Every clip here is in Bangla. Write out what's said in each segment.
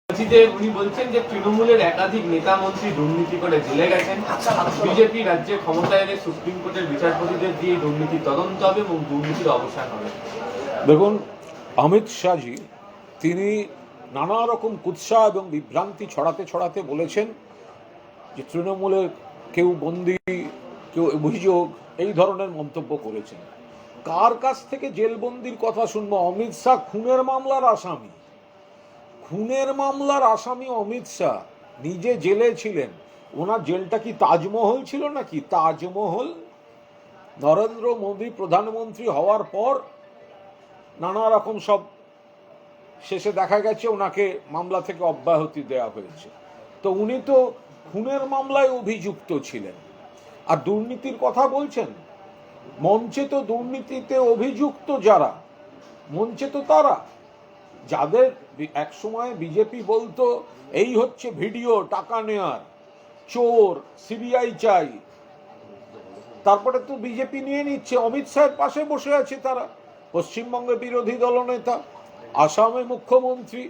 উনি বলছেন যে তৃণমূলের একাধিক নেতা মন্ত্রী দুর্নীতি করে জেলে গেছেন। বিজেপি রাজ্যে ক্ষমতায় এলে সুপ্রিম কোর্টের বিচারপতিদের দিয়ে দুর্নীতি তদন্ত হবে এবং দুর্নীতির অবসান হবে। দেখুন, অমিত শাহজি তিনি নানা রকম কুৎসা এবং বিভ্রান্তি ছড়াতে বলেছেন যে তৃণমূলের কেউ বন্দি, কেউ অভিযোগ, এই ধরনের মন্তব্য করেছেন। কার কাছ থেকে জেলবন্দির কথা শুনবো? অমিত শাহ খুনের মামলার আসামি অমিত শাহ নিজে জেলে ছিলেন। ওনার জেলটা কি তাজমহল ছিল নাকি? তাজমহল নরেন্দ্র মোদী প্রধানমন্ত্রী হওয়ার পর নানা রকম সব শেষে দেখা গেছে ওনাকে মামলা থেকে অব্যাহতি দেওয়া হয়েছে। তো উনি তো খুনের মামলায় অভিযুক্ত ছিলেন, আর দুর্নীতির কথা বলছেন। মঞ্চে তো দুর্নীতিতে অভিযুক্ত যারা, মঞ্চে তো তারা যাদের একসময় বিজেপি বলতো এই হচ্ছে ভিডিও টাকা নেয়ার, চোর, সিবিআই চাই, তারপরে তো বিজেপি নিয়ে নিচ্ছে। অমিত শাহের পাশে বসে আছে তারা, পশ্চিমবঙ্গের বিরোধী দলনেতা, আসামে মুখ্যমন্ত্রী,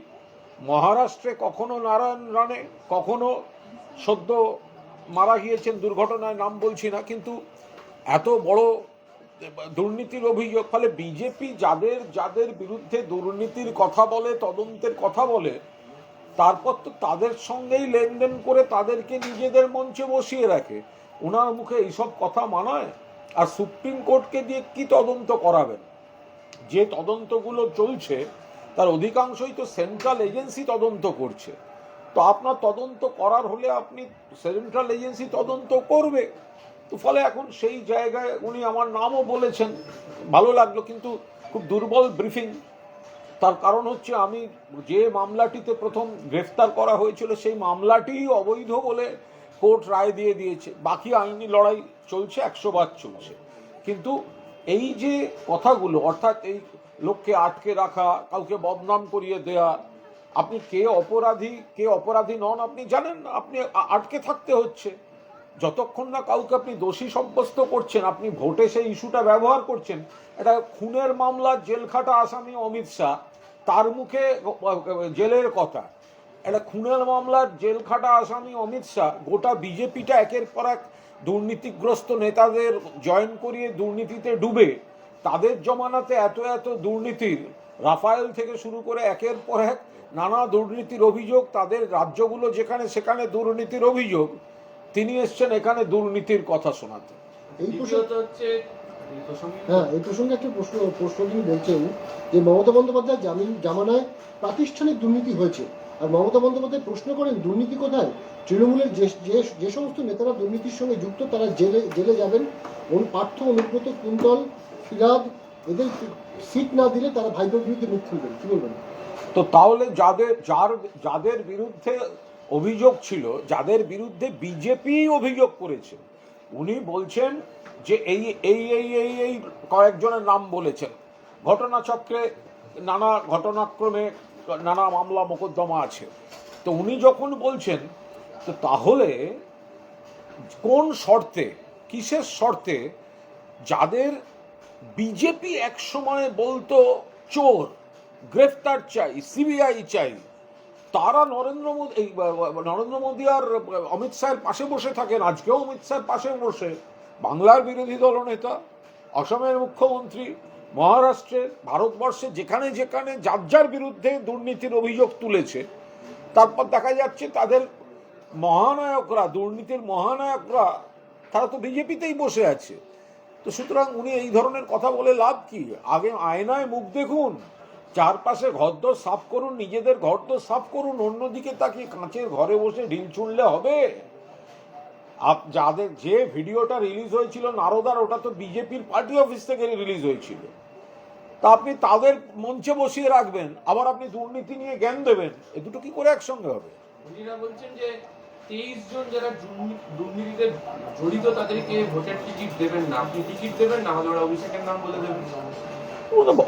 মহারাষ্ট্রে কখনো নারায়ণ রানে, কখনো সদ্য মারা গিয়েছেন দুর্ঘটনায়, নাম বলছি না, কিন্তু এত বড় দুর্নীতির অভিযোগ। ফলে বিজেপি যাদের বিরুদ্ধে দুর্নীতির কথা বলে, তদন্তের কথা বলে, তারপর তো তাদের সঙ্গেই লেনদেন করে তাদেরকে নিজেদের মঞ্চে বসিয়ে রাখে। ওনার মুখে এইসব কথা মানায়? আর সুপ্রিম কোর্টকে দিয়ে কি তদন্ত করাবেন? যে তদন্তগুলো চলছে তার অধিকাংশই তো সেন্ট্রাল এজেন্সি তদন্ত করছে। তো আপনার তদন্ত করার হলে আপনি সেন্ট্রাল এজেন্সি তদন্ত করবে। তো ফলে এখন সেই জায়গায় উনি আমার নামও বলেছেন, ভালো লাগলো, কিন্তু খুব দুর্বল ব্রিফিং। তার কারণ হচ্ছে আমি যে মামলাটিতে প্রথম গ্রেফতার করা হয়েছিল সেই মামলাটি অবৈধ বলে কোর্ট রায় দিয়ে দিয়েছে। বাকি আইনি লড়াই চলছে, 100 বার চলছে। কিন্তু এই যে কথাগুলো, অর্থাৎ এই লোককে আটকে রাখা, কাউকে বদনাম করিয়ে দেয়া, আপনি কে অপরাধী নন আপনি জানেন না, আপনি আটকে থাকতে হচ্ছে। যতক্ষণ না কাউকে আপনি দোষী সাব্যস্ত করছেন, আপনি ভোটে সেই ইস্যুটা ব্যবহার করছেন। এটা খুনের মামলার জেলখাটা আসামি অমিত শাহ, তার মুখে জেলের কথা। এটা খুনের মামলার জেলখাটা আসামি অমিত শাহ, গোটা বিজেপিটা একের পর এক দুর্নীতিগ্রস্ত নেতাদের জয়েন করিয়ে দুর্নীতিতে ডুবে, তাদের জমানাতে এত দুর্নীতির, রাফায়েল থেকে শুরু করে একের পর এক নানা দুর্নীতির অভিযোগ, তাদের রাজ্যগুলো যেখানে সেখানে দুর্নীতির অভিযোগ, তিনি এসছেন এখানে দুর্নীতির কথা শোনাতে। এই প্রসঙ্গে একটা প্রশ্ন তিনি বলছেন যে মমতা বন্দ্যোপাধ্যায় জামানায় প্রাতিষ্ঠানিক দুর্নীতি হয়েছে, আর মমতা বন্দ্যোপাধ্যায় প্রশ্ন করেন দুর্নীতি কোথায়? তৃণমূলের যে সমস্ত নেতারা দুর্নীতির সঙ্গে যুক্ত তারা জেলে যাবেন। পার্থ, অনুব্রত, কুন্তল, ফিরাদ, এদের সিট না দিলে তারা ভাইপোর বিরুদ্ধে মুখ খুলবেন। কি বলবেন? তো তাহলে যাদের বিরুদ্ধে অভিযোগ ছিল, যাদের বিরুদ্ধে বিজেপি অভিযোগ করেছে, উনি বলছেন যে এই কয়েকজনের নাম বলেছেন, ঘটনাচক্রে নানা ঘটনাক্রমে নানা মামলা মোকদ্দমা আছে। তো উনি যখন বলছেন, তো তাহলে কোন শর্তে, কিসের শর্তে যাদের বিজেপি এক সময় বলতো চোর, গ্রেফতার চাই, সিবিআই চাই, তারা নরেন্দ্র মোদী আর অমিত শাহের পাশে বসে থাকেন? আজকেও অমিত শাহের পাশে বসে বাংলার বিরোধী দলনেতা, অসমের মুখ্যমন্ত্রী, মহারাষ্ট্রের, ভারতবর্ষে যেখানে যেখানে যার বিরুদ্ধে দুর্নীতির অভিযোগ তুলেছে, তারপর দেখা যাচ্ছে তাদের মহানায়করা, দুর্নীতির মহানায়করা, তারা তো বিজেপিতেই বসে আছে। তো সুতরাং উনি এই ধরনের কথা বলে লাভ কি? আগে আয়নায় মুখ দেখুন, চারপাশে ঘরদোর সাফ করুন, নিজেদের ঘরদোর সাফ করুন। অন্যদিকে তাকিয়ে কাঁচের ঘরে বসে ঢিল ছুঁড়লে হবে? যাদের যে ভিডিওটা রিলিজ হয়েছিল নারদার, ওটা তো বিজেপির পার্টি অফিস থেকে রিলিজ হয়েছিল। তা আপনি তাদের মঞ্চে বসিয়ে রাখবেন, আবার আপনি দুর্নীতি নিয়ে জ্ঞান দেবেন, এ দুটো কি করে একসঙ্গে হবে? উনিরা বলছেন যে 23 জন যারা দুর্নীতিতে জড়িত তাদেরকে ভোটের টিকিট দেবেন না, আপনি টিকিট দেবেন না হলে ওরা অভিষেকের নাম বলে দেবেন।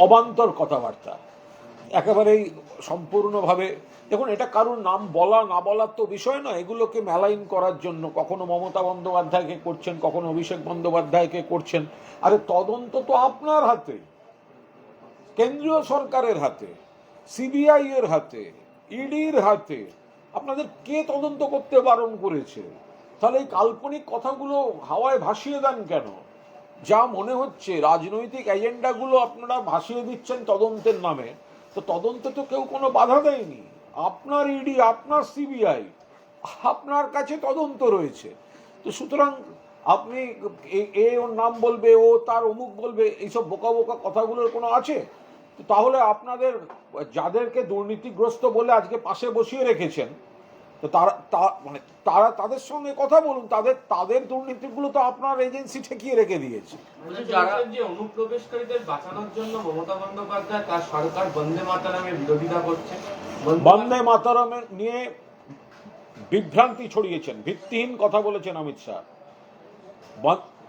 অবান্তর কথাবার্তা, একেবারেই সম্পূর্ণভাবে। দেখুন, এটা কারোর নাম বলা না বলার তো বিষয় নয়, এগুলোকে মেলাইন করার জন্য কখনো মমতা বন্দ্যোপাধ্যায়কে করছেন, কখনো অভিষেক বন্দ্যোপাধ্যায়কে করছেন। আরে তদন্ত তো আপনার হাতে, কেন্দ্রীয় সরকারের হাতে, সিবিআই এর হাতে, ইডির হাতে, আপনাদের কে তদন্ত করতে বারণ করেছে? তাহলে এই কাল্পনিক কথাগুলো হাওয়ায় ভাসিয়ে দেন কেন? যা মনে হচ্ছে রাজনৈতিক এজেন্ডাগুলো আপনারা ভাসিয়ে দিচ্ছেন তদন্তের নামে, তো তদন্তে তো কেউ কোনো বাধা দেয়নি। আপনার ইডি, আপনার সিবিআই, আপনার কাছে তদন্ত রয়েছে। তো সুতরাং আপনি এ ওর নাম বলবে, ও তার অমুক বলবে, এইসব বোকা বোকা কথাগুলোর কোনো আছে? তো তাহলে আপনাদের যাদেরকে দুর্নীতিগ্রস্ত বলে আজকে পাশে বসিয়ে রেখেছেন, তো তারা তাদের সঙ্গে কথা বলুন। তাদের দুর্নীতিগুলো তো আপনার এজেন্সি ঠেকিয়ে রেখে দিয়েছে। যে অনুপ্রবেশকারীদের বাঁচানোর জন্য মমতা বন্দ্যোপাধ্যায় তার সরকার বন্দে মাতরমের বিরোধিতা করছে, বন্দে মাতরমের নিয়ে বিভ্রান্তি ছড়িয়েছেন, ভিত্তিহীন কথা বলেছেন অমিত শাহ।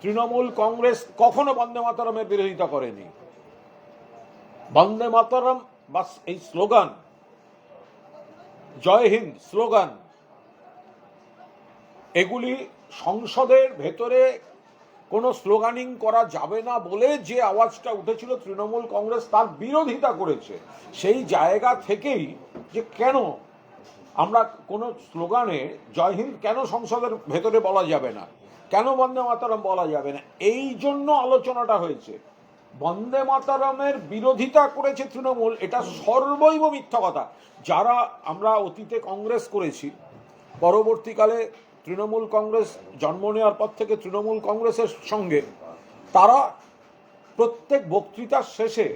তৃণমূল কংগ্রেস কখনো বন্দে মাতরমের বিরোধিতা করেনি। বন্দে মাতরম বা এই স্লোগান, জয় হিন্দ স্লোগান, এগুলি সংসদের ভেতরে কোনো স্লোগানিং করা যাবে না বলে যে আওয়াজটা উঠেছিল, তৃণমূল কংগ্রেস তার বিরোধিতা করেছে। সেই জায়গা থেকেই যে কেন আমরা কোনো স্লোগানে জয় হিন্দ কেন সংসদের ভেতরে বলা যাবে না, কেন বন্দে মাতরম বলা যাবে না, এই জন্য আলোচনাটা হয়েছে। বন্দে মাতরমের বিরোধিতা করেছে তৃণমূল, এটা সর্বৈব মিথ্যা কথা। যারা আমরা অতীতে কংগ্রেস করেছি, পরবর্তীকালে তৃণমূল কংগ্রেস জন্ম নেওয়ার পর থেকে তৃণমূল কংগ্রেসের সঙ্গে তারা প্রত্যেক বক্তৃতার শেষে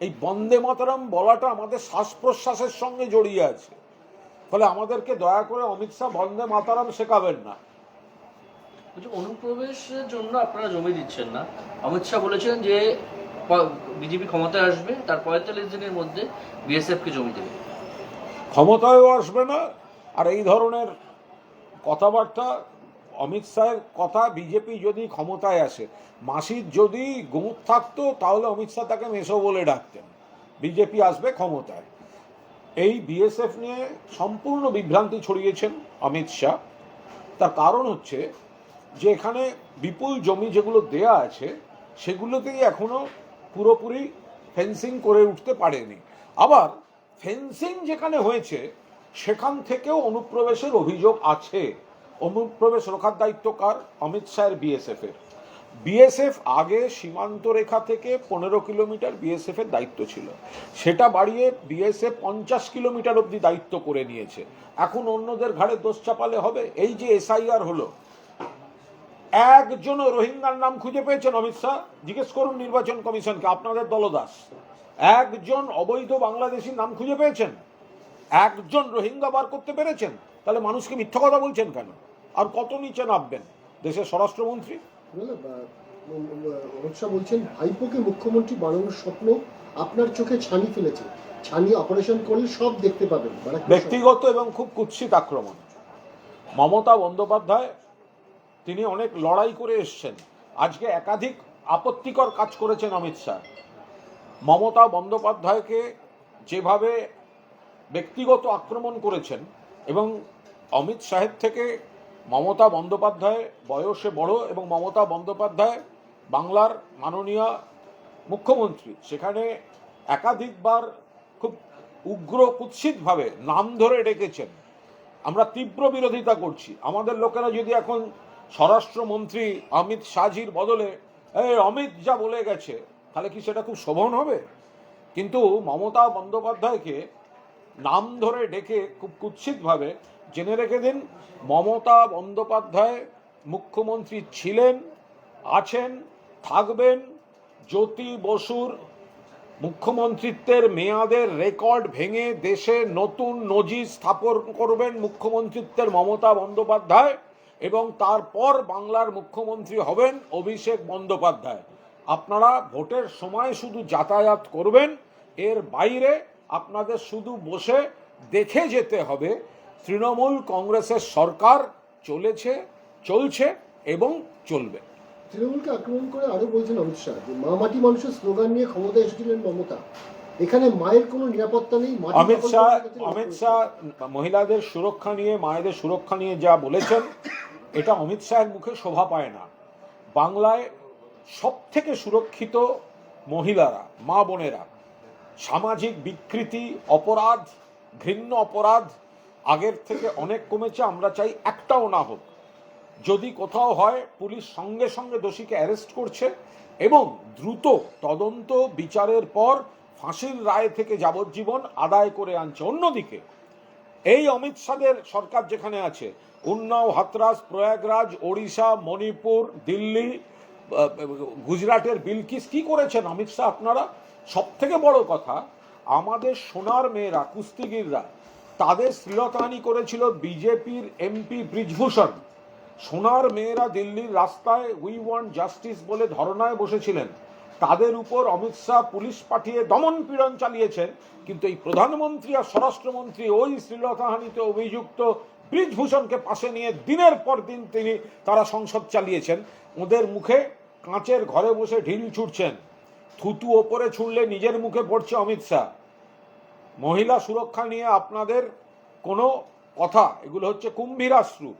এই বন্দে মাতরম বলাটা আমাদের শ্বাস প্রশ্বাসের সঙ্গে জড়িয়ে আছে। ফলে আমাদেরকে দয়া করে অমিত শাহ বন্দে মাতরম শেখাবেন না। অনুপ্রবেশের জন্য আপনারা জমি দিচ্ছেন না। অমিত শাহ বলেছেন যে বিজেপি ক্ষমতায় আসবে, তার ৪৫ দিনের মধ্যে বিএসএফ কে জমি দেবে। ক্ষমতায়ও আসবে না। আর এই ধরনের কথাবার্তা, অমিত শাহের কথা, বিজেপি যদি ক্ষমতায় আসে, মাসির যদি গোঁত থাকতো তাহলে অমিত শাহ তাকে মেসো বলে ডাকতেন। বিজেপি আসবে ক্ষমতায়, এই বিএসএফ নিয়ে সম্পূর্ণ বিভ্রান্তি ছড়িয়েছেন অমিত শাহ। তার কারণ হচ্ছে যে এখানে বিপুল জমি যেগুলো দেয়া আছে সেগুলোতেই এখনো পুরোপুরি ফেন্সিং করে উঠতে পারেনি। আবার ফেন্সিং যেখানে হয়েছে সেখান থেকেও অনুপ্রবেশের অভিযোগ আছে। অনুপ্রবেশ রক্ষার দায়িত্ব কার? অমিত শাহের বিএসএফের। বিএসএফ আগে সীমান্ত রেখা থেকে 15 কিলোমিটার বিএসএফ এর দায়িত্ব ছিল, সেটা বাড়িয়ে বিএসএফ 50 কিলোমিটার অব্দি দায়িত্ব করে নিয়েছে। এখন অন্যদের ঘাড়ে দোষ চাপালে হবে? এই যে এসআইআর হলো, একজনও রোহিঙ্গার নাম খুঁজে পেয়েছেন অমিত শাহ? জিজ্ঞেস করুন নির্বাচন কমিশনকে, আপনাদের দলদাস। একজন অবৈধ বাংলাদেশির নাম খুঁজে পেয়েছেন? একজন রোহিঙ্গা বার করতে পেরেছেন? তাহলে মানুষকে মিথ্যা কথা বলছেন কেন? আর কত নিচে নামবেন দেশের স্বরাষ্ট্রমন্ত্রী? অমিত শাহ বলছেন ভাইপোকে মুখ্যমন্ত্রী বানানোর স্বপ্ন আপনার চোখে ছানি ফেলেছে, ছানি অপারেশন করলে সব দেখতে পাবেন। ব্যক্তিগত এবং খুব কুৎসিত আক্রমণ। মমতা বন্দ্যোপাধ্যায় তিনি অনেক লড়াই করে এসছেন, আজকে একাধিক আপত্তিকর কাজ করেছেন অমিত শাহ। মমতা বন্দ্যোপাধ্যায়কে যেভাবে ব্যক্তিগত আক্রমণ করেছেন, এবং অমিত শাহের থেকে মমতা বন্দ্যোপাধ্যায় বয়সে বড়, এবং মমতা বন্দ্যোপাধ্যায় বাংলার মাননীয় মুখ্যমন্ত্রী, সেখানে একাধিকবার খুব উগ্র কুৎসিতভাবে নাম ধরে ডেকেছেন। আমরা তীব্র বিরোধিতা করছি। আমাদের লোকেরা যদি এখন স্বরাষ্ট্রমন্ত্রী অমিত শাহজির বদলে অমিত যা বলে গেছে, তাহলে কি সেটা খুব শোভন হবে? কিন্তু মমতা বন্দ্যোপাধ্যায়কে নাম ধরে ডেকে খুব কুৎসিতভাবে, জেনে রেখে দিন, মমতা বন্দ্যোপাধ্যায় মুখ্যমন্ত্রী ছিলেন, আছেন, থাকবেন। জ্যোতি বসুর মুখ্যমন্ত্রিত্বের মেয়াদের রেকর্ড ভেঙে দেশে নতুন নজির স্থাপন করবেন মুখ্যমন্ত্রিত্বের মমতা বন্দ্যোপাধ্যায়, এবং তারপর বাংলার মুখ্যমন্ত্রী হবেন অভিষেক বন্দ্যোপাধ্যায়। আপনারা ভোটের সময় শুধু যাতায়াত করবেন, এর বাইরে আপনাদের শুধু বসে দেখে যেতে হবে তৃণমূল কংগ্রেসের সরকার চলছে এবং চলবে। তৃণমূলকে আক্রমণ করে আরো বলছেন অমিত শাহ যে মা মাটি মানুষের স্লোগান নিয়ে ক্ষমতায় এসেছিলেন মমতা, এখানে মায়ের কোনো নিরাপত্তা নেই। অমিত শাহ মহিলাদের সুরক্ষা নিয়ে, মায়েদের সুরক্ষা নিয়ে যা বলেছেন, এটা অমিত শাহের মুখে শোভা পায় না। বাংলায় সব থেকে সুরক্ষিত মহিলারা, মা বোনেরা। সামাজিক বিকৃতি, অপরাধ ঘৃণ্য অপরাধ আগের থেকে অনেক কমেছে, আমরা চাই একটাও না হোক। যদি কোথাও হয় পুলিশ সঙ্গে সঙ্গে দোষীকে অ্যারেস্ট করছে এবং দ্রুত তদন্ত বিচারের পর ফাঁসির রায় থেকে যাবজ্জীবন আদায় করে আনছে। অন্যদিকে এই অমিত শাহের সরকার যেখানে আছে, উন্নাও, হাতরাস, প্রয়াগরাজ, ওড়িশা, মণিপুর, দিল্লি, গুজরাটের বিলকিস, কি করেছেন অমিত শাহ আপনারা? সব থেকে বড় কথা, আমাদের সোনার মেয়েরা, কুস্তিগিররা, তাদের শ্লীলতাহানি করেছিল বিজেপির এমপি ব্রিজভূষণ। সোনার মেয়েরা দিল্লির রাস্তায় উই ওয়ান্ট জাস্টিস বলে ধর্নায় বসেছিলেন। তাদের উপর অমিত শাহ পুলিশ পাঠিয়ে দমন পীড়ন চালিয়েছেন, কিন্তু এই প্রধানমন্ত্রী আর স্বরাষ্ট্রমন্ত্রী ওই শ্লীলতাহানিতে অভিযুক্ত ব্রিজভূষণকে পাশে নিয়ে দিনের পর দিন তারা সংসদ চালিয়েছেন। ওদের মুখে কাঁচের ঘরে বসে ঢিল ছুটছেন। থুতু ওপরে ছুড়লে নিজের মুখে পড়ছে অমিত শাহ। মহিলা সুরক্ষা নিয়ে আপনাদের কোনো কথা, এগুলো হচ্ছে কুম্ভীরাশ্রু।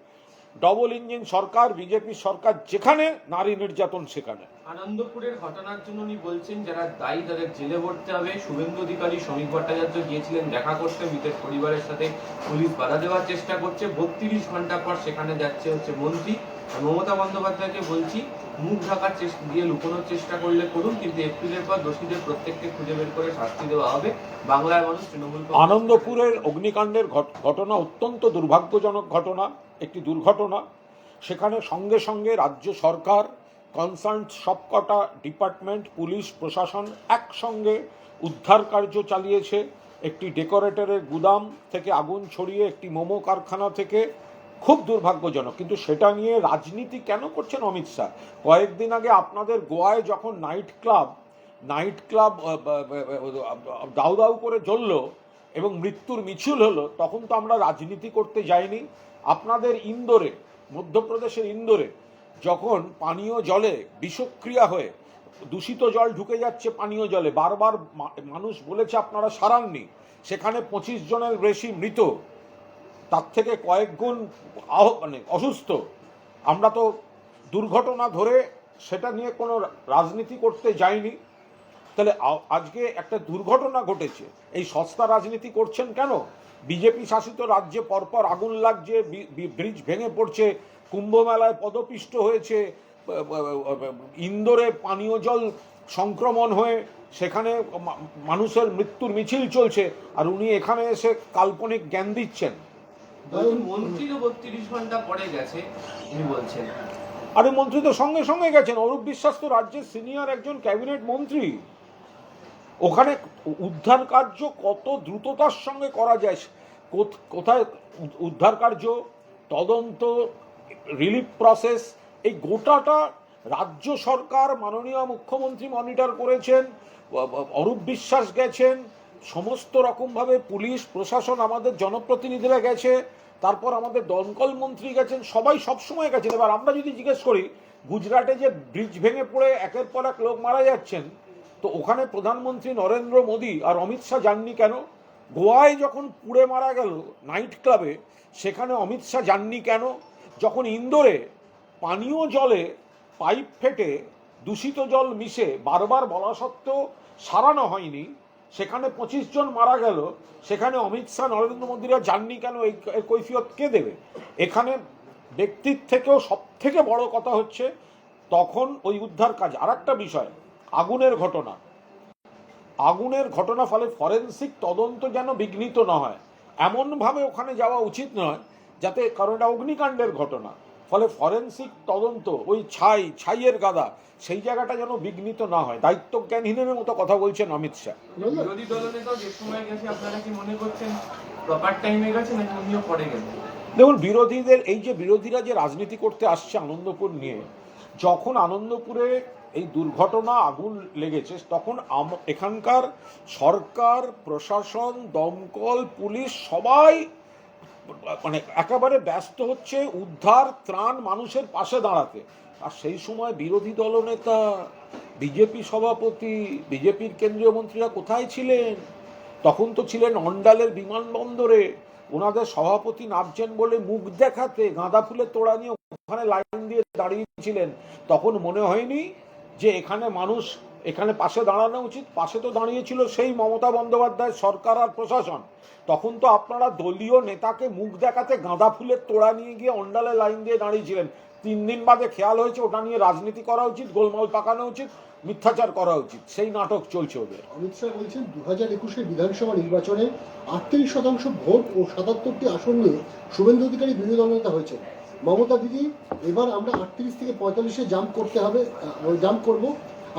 ডবল ইঞ্জিন সরকার, বিজেপি সরকার, যেখানে নারী নির্যাতন সেখানে। আনন্দপুরের ঘটনার জন্য উনি বলছেন যারা দায়ী তাদের জেলে ভরতে হবে। শুভেন্দু অধিকারী, শ্রমিক ভট্টাচার্য গিয়েছিলেন দেখা করতে, মৃতের পরিবারের সাথে পুলিশ বাধা দেওয়ার চেষ্টা করছে। 32 ঘন্টা পর সেখানে যাচ্ছে মন্ত্রী। মমতা বন্দ্যোপাধ্যায়কে বলছি, মুখ ঢাকার চেষ্টা দিয়ে লুকোনোর চেষ্টা করলে করুন, কিন্তু এপ্রিলের পর দোষীদের প্রত্যেককে খুঁজে বের করে শাস্তি দেওয়া হবে। বাংলার মানুষ তৃণমূল। আনন্দপুরের অগ্নিকাণ্ডের ঘটনা অত্যন্ত দুর্ভাগ্যজনক ঘটনা, একটি দুর্ঘটনা। সেখানে সঙ্গে সঙ্গে রাজ্য সরকার, কনসার্ন সবকটা ডিপার্টমেন্ট, পুলিশ প্রশাসন একসঙ্গে উদ্ধার কার্য চালিয়েছে। একটি ডেকোরেটরের গুদাম থেকে আগুন ছড়িয়ে একটি মোমো কারখানা থেকে, খুব দুর্ভাগ্যজনক। কিন্তু সেটা নিয়ে রাজনীতি কেন করছেন অমিত শাহ? কয়েকদিন আগে আপনাদের গোয়ায় যখন নাইট ক্লাব দাউ দাউ করে জ্বলল এবং মৃত্যুর মিছিল হলো, তখন তো আমরা রাজনীতি করতে যাইনি। আপনাদের ইন্দোরে, মধ্যপ্রদেশের ইন্দোরে, যখন পানীয় জলে বিষক্রিয়া হয়ে দূষিত জল ঢুকে যাচ্ছে পানীয় জলে, বারবার মানুষ বলেছে আপনারা সারাননি, সেখানে 25 জনের বেশি মৃত, তার থেকে কয়েক গুণ অসুস্থ। আমরা তো দুর্ঘটনা ধরে সেটা নিয়ে কোনো রাজনীতি করতে যাইনি। তাহলে আজকে একটা দুর্ঘটনা ঘটেছে, এই সস্তা রাজনীতি করছেন কেন? বিজেপি শাসিত রাজ্যে পরপর আগুন লাগছে, ব্রিজ ভেঙে পড়ছে, কুম্ভ মেলায় পদপিষ্ট হয়েছে, ইন্দোরে পানীয় জল সংক্রমণ হয়ে সেখানে মানুষের মৃত্যুর মিছিল চলছে, আর উনি এখানে এসে কাল্পনিক জ্ঞান দিচ্ছেন। মন্ত্রী তো 32 ঘন্টা পরে গেছে উনি বলছেন। আরে মন্ত্রী তো সঙ্গে সঙ্গে গেছেন। অরূপ বিশ্বাস তো রাজ্যের সিনিয়র একজন ক্যাবিনেট মন্ত্রী। ওখানে উদ্ধার কার্য কত দ্রুততার সঙ্গে করা যায়, কোথায় উদ্ধার কার্য, তদন্ত, রিলিফ প্রসেস, এই গোটাটা রাজ্য সরকার, মাননীয় মুখ্যমন্ত্রী মনিটর করেছেন, অরূপ বিশ্বাস গেছেন, সমস্ত রকমভাবে পুলিশ প্রশাসন, আমাদের জনপ্রতিনিধিরা গেছে, তারপর আমাদের দমকল মন্ত্রী গেছেন, সবাই সবসময় গেছেন। এবার আমরা যদি জিজ্ঞেস করি, গুজরাটে যে ব্রিজ ভেঙে পড়ে একের পর এক লোক মারা যাচ্ছেন, তো ওখানে প্রধানমন্ত্রী নরেন্দ্র মোদী আর অমিত শাহ যাননি কেন? গোয়ায় যখন পুড়ে মারা গেল নাইট ক্লাবে, সেখানে অমিত শাহ যাননি কেন? যখন ইন্দোরে পানীয় জলে পাইপ ফেটে দূষিত জল মিশে বারবার বলা সত্ত্বেও সারানো হয়নি, সেখানে 25 জন মারা গেল, সেখানে অমিত শাহ, নরেন্দ্র মোদীরা যাননি কেন? এই কৈফিয়ত কে দেবে? এখানে ব্যক্তির থেকেও সব থেকে বড় কথা হচ্ছে তখন ওই উদ্ধার কাজ। আর একটা বিষয়, আগুনের ঘটনা ফলে ফরেন্সিক তদন্ত যেন বিঘ্নিত না হয়, এমনভাবে ওখানে যাওয়া উচিত নয় যাতে, কারণ এটা অগ্নিকাণ্ডের ঘটনা, ফলে ফরেন্সিক তদন্ত, ওই ছাইয়ের গাদা, সেই জায়গাটা যেন বিঘ্নিত না হয়। দায়িত্বজ্ঞানহীনের মতো কথা বলছেন অমিত শাহ। বিরোধী দলনেতাও যে সময় গেছে, আপনারা কি মনে করছেন প্রপার টাইমে গেছে নাকি উনিও পরে গেছে? দেখুন, বিরোধীদের এই যে বিরোধীরা যে রাজনীতি করতে আসছে আনন্দপুর নিয়ে, যখন আনন্দপুরে এই দুর্ঘটনা, আগুন লেগেছে, তখন এখানকার সরকার, প্রশাসন, দমকল, পুলিশ সবাই মানে একেবারে ব্যস্ত হচ্ছে উদ্ধার, ত্রাণ, মানুষের পাশে দাঁড়াতে। আর সেই সময় বিরোধী দলনেতা, বিজেপি সভাপতি, বিজেপির কেন্দ্রীয় মন্ত্রীরা কোথায় ছিলেন? তখন তো ছিলেন অন্ডালের বিমানবন্দরে। ওনাদের সভাপতি নামছেন বলে মুখ দেখাতে গাঁদা ফুলের তোড়া নিয়ে ওখানে লাইন দিয়ে দাঁড়িয়েছিলেন। তখন মনে হয়নি যে এখানে মানুষ এখানে পাশে দাঁড়ানো উচিত। পাশে তো দাঁড়িয়েছিল সেই মমতা বন্দ্যোপাধ্যায় সরকার আর প্রশাসন। তখন তো আপনারা দলীয় নেতাকে মুখ দেখাতে গাঁদা ফুলের তোড়া নিয়ে গিয়ে অন্ডালে লাইন দিয়ে দাঁড়িয়েছিলেন। 3 দিন বাদে খেয়াল হয়েছে ওটা নিয়ে রাজনীতি করা উচিত, গোলমাল পাকানো উচিত, মিথ্যাচার করা উচিত। সেই নাটক চলছে ওদের। অমিত শাহ বলছেন 2021-এর বিধানসভা নির্বাচনে 38% ভোট ও 77টি আসন নিয়ে শুভেন্দু অধিকারী বিরোধী দলনেতা হয়েছেন। মমতা দিদি, এবার আমরা 38 থেকে 45-এ জাম্প করতে হবে, জাম্প করব।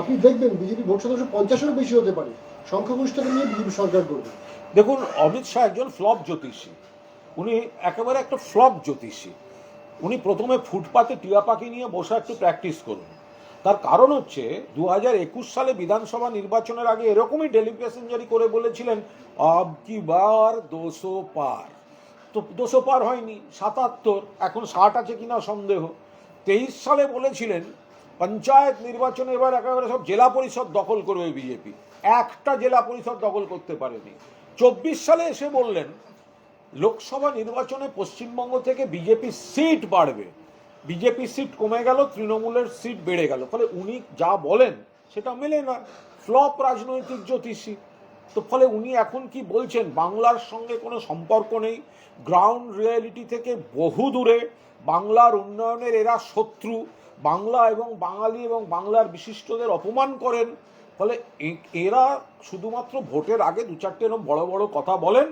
আপনি দেখবেন বিজেপি ভোট সংখ্যা 50-এরও বেশি হতে পারে। সংখ্যাগরিষ্ঠতা নিয়ে বিজেপি সরকার করবে। দেখুন, অমিত শাহ একজন ফ্লপ জ্যোতিষী। উনি একেবারে একটা ফ্লপ জ্যোতিষী। উনি প্রথমে ফুটপাতে টিয়া পাখি নিয়ে বসে একটু প্র্যাকটিস করুন। তার কারণ হচ্ছে 2021 সালে বিধানসভা নির্বাচনের আগে এরকমই ডেলি প্যাসেঞ্জারি করে বলেছিলেন আব কি বার 200 পার। তো 200 পার হয়নি, 77, এখন 60 আছে কিনা সন্দেহ। 23 সালে বলেছিলেন পঞ্চায়েত নির্বাচনে এবার একেবারে সব জেলা পরিষদ দখল করবে বিজেপি, একটা জেলা পরিষদ দখল করতে পারেনি। 24 সালে এসে বললেন লোকসভা নির্বাচনে পশ্চিমবঙ্গ থেকে বিজেপি সিট বাড়বে। বিজেপি সিট কমে গেল, তৃণমূলের সিট বেড়ে গেল। ফলে উনি যা বলেন সেটা মেলে না। ফ্লপ রাজনৈতিক জ্যোতিষী। তো ফলে উনি এখন কি বলছেন, বাংলার সঙ্গে কোনো সম্পর্ক নেই, গ্রাউন্ড রিয়ালিটি থেকে বহু দূরে, বাংলার উন্নয়নের এরা শত্রু, বাংলা এবং বাঙালি এবং বাংলার বিশিষ্টদের অপমান করেন। ফলে এরা শুধুমাত্র ভোটের আগে 2-4টে এরকম বড় বড় কথা বলেন,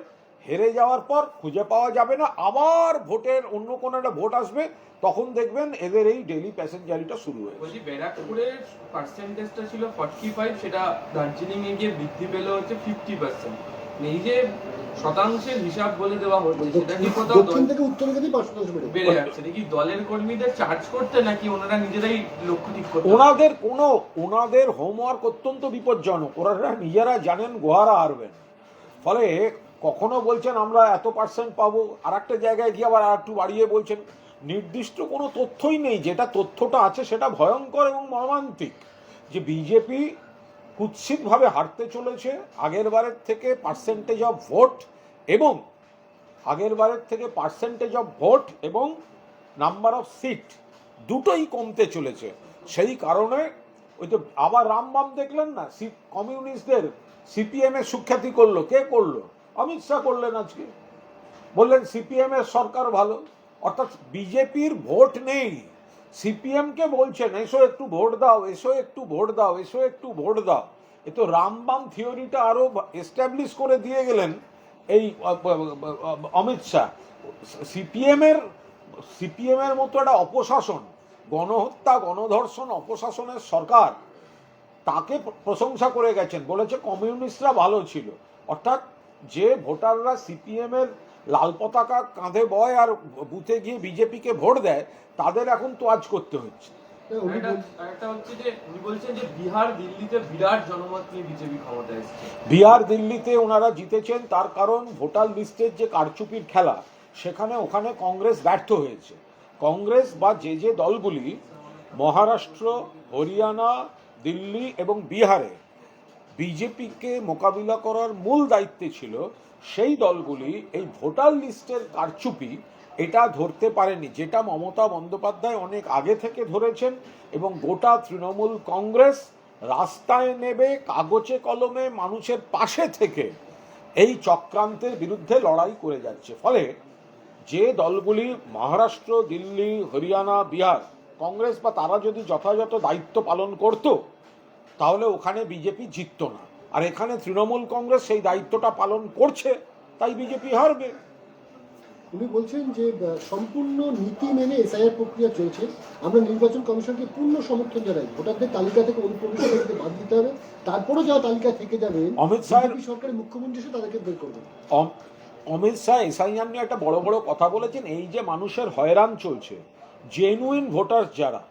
হেরে যাওয়ার পর খুঁজে পাওয়া যাবে না, আবার ভোটের অন্য কোনো একটা ভোট আসবে, তখন দেখবেন এদের এই ডেলি প্যাসেঞ্জারিটা শুরু হয়েছে। বলছি ব্যারাকপুরের পার্সেন্টেজটা ছিল 45, সেটা দার্জিলিং এ গিয়ে বৃদ্ধি পেল হচ্ছে 50%। এই যে শতাংশের হিসাব বলে দেওয়া হচ্ছে, সেটা কি কোথাও দক্ষিণ থেকে উত্তরে গেলেই 5% বেড়ে যাচ্ছে? নাকি দলের কর্মীদের চার্জ করতে, নাকি ওনারা নিজেরাই লক্ষ্য ঠিক করতে? ওনাদের হোমওয়ার্ক অত্যন্ত বিপজ্জনক। ওনারা নিজেরা জানেন গোহারা হারবেন। ফলে কখনো বলছেন আমরা এত % পাবো, আর একটা জায়গায় গিয়ে আবার আর একটু বাড়িয়ে বলছেন। নির্দিষ্ট কোনো তথ্যই নেই। যেটা তথ্যটা আছে সেটা ভয়ঙ্কর এবং মর্মান্তিক, যে বিজেপি কুৎসিতভাবে হারতে চলেছে। আগের বারের থেকে পার্সেন্টেজ অফ ভোট এবং নাম্বার অফ সিট দুটোই কমতে চলেছে। সেই কারণে ওই তো আবার রামবাম দেখলেন না, কমিউনিস্টদের সিপিএম এর সুখ্যাতি করলো। কে করলো? অমিত শাহ করলেন। আজকে বললেন সিপিএম এর সরকার ভালো। অর্থাৎ বিজেপির ভোট নেই, সিপিএম কে বলছেন এসো একটু ভোট দাও, এসো একটু ভোট দাও, এসো একটু ভোট দাও। এ তো রামবাম থিওরিটা আরো এস্টাবলিশ করে দিয়ে গেলেন এই অমিত শাহ। সিপিএম এর মতো একটা অপশাসন, গণহত্যা গণধর্ষণ অপশাসনের সরকার, তাকে প্রশংসা করে গেছেন, বলেছে কমিউনিস্টরা ভালো ছিল। অর্থাৎ যে ভোটাররা সিপিএম এর লাল পতাকা কাঁধে বয় আর বুথে গিয়ে বিজেপিকে ভোট দেয়, তাদের এখন তোয়াজ করতে হচ্ছে। একটা হচ্ছে যে উনি বলছেন যে বিহার দিল্লিতে বিরাট জনমত নিয়ে বিজেপি ক্ষমতায় এসেছে। বিহার দিল্লিতে ওনারা জিতেছেন, তার কারণ ভোটার লিস্টের যে কারচুপির খেলা, ওখানে কংগ্রেস ব্যর্থ হয়েছে। কংগ্রেস বা যে দলগুলি মহারাষ্ট্র, হরিয়ানা, দিল্লি এবং বিহারে বিজেপিকে মোকাবিলা করার মূল দায়িত্বে ছিল, সেই দলগুলি এই ভোটার লিস্টের কারচুপি এটা ধরতে পারেনি, যেটা মমতা বন্দ্যোপাধ্যায় অনেক আগে থেকে ধরেছেন। এবং গোটা তৃণমূল কংগ্রেস রাস্তায় নেবে, কাগজে কলমে মানুষের পাশে থেকে এই চক্রান্তের বিরুদ্ধে লড়াই করে যাচ্ছে। ফলে যে দলগুলি মহারাষ্ট্র, দিল্লি, হরিয়ানা, বিহার, কংগ্রেস বা তারা যদি যথাযথ দায়িত্ব পালন করত, তাহলে ওখানে বিজেপি জিতত না। আর এখানে তৃণমূল কংগ্রেস সেই দায়িত্বটা পালন করছে, তাই বিজেপি হারবে। উনি বলছেন যে সম্পূর্ণ নীতি মেনে এসআইআর প্রক্রিয়া চলছে। আমরা নির্বাচন কমিশনকে পূর্ণ সমর্থন জানাই। ভোটারদের তালিকা থেকে অনুপ্রবেশকারীদের বাদ দিতে হবে। তারপরেও যারা তালিকা থেকে যাবে, অমিত শাহ সরকারের মুখ্যমন্ত্রী এসে তাদেরকে বের করবেন। অমিত শাহ এসআইআর নিয়ে একটা বড় বড় কথা বলেছেন। এই যে মানুষের হয়রান চলছে, জেনুইন ভোটার যারা,